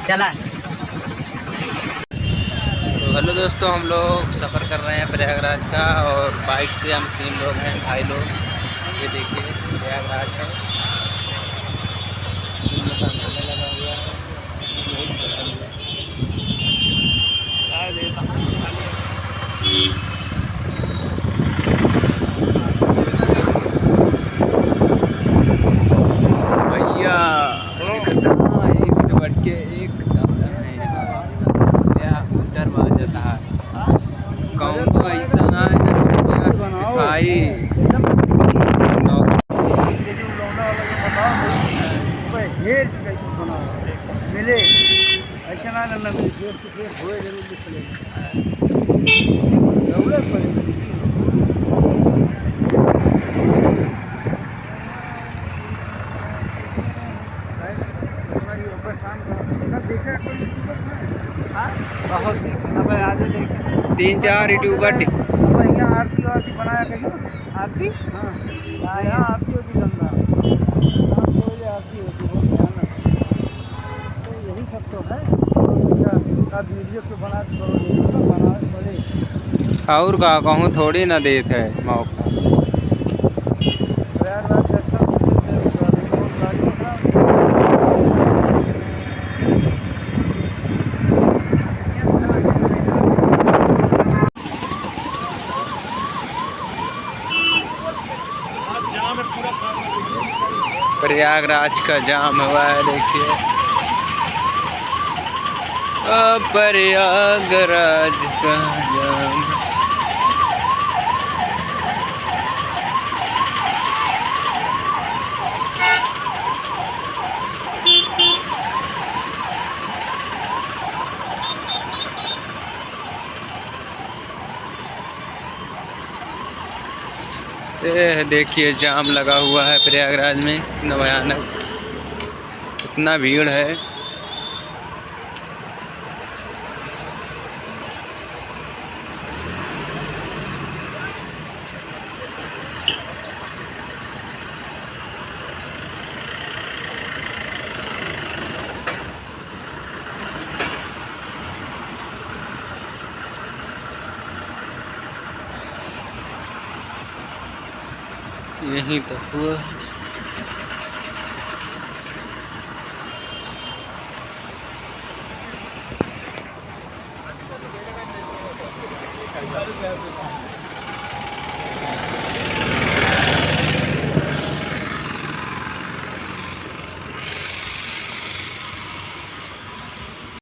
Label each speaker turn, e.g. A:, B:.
A: चला।
B: तो हेलो दोस्तों, हम लोग सफ़र कर रहे हैं प्रयागराज का, और बाइक से हम 3 लोग हैं, भाई लोग। ये देखिए प्रयागराज है, कुंभ का मेला लगा हुआ है। बहुत पसंद है। भैया एक से बढ़ के एक दादा है यहाँ। डर मान जाता है कहूँ ऐसा ना है ना सिपाही
C: मिले ऐसा ना मिले देर से देर हुए जरूर निकलेगा। बहुत अब आगे देखें
B: 3-4 यूट्यूबर
C: अब यहाँ आरती वारती बनाया कहीं आरती। हाँ यहाँ आरती होती गंगा आरती होती बहुत भयानक। तो यही सब तो है। अब वीडियो को बना पड़े
B: और का कहूँ थोड़ी ना देते है मौका।
C: प्रयागराज दर्शन
B: प्रयागराज का जाम हुआ है, देखिए प्रयागराज का जाम। ये देखिए जाम लगा हुआ है प्रयागराज में, इतना भयानक, इतना भीड़ है। यहीं तक हुआ।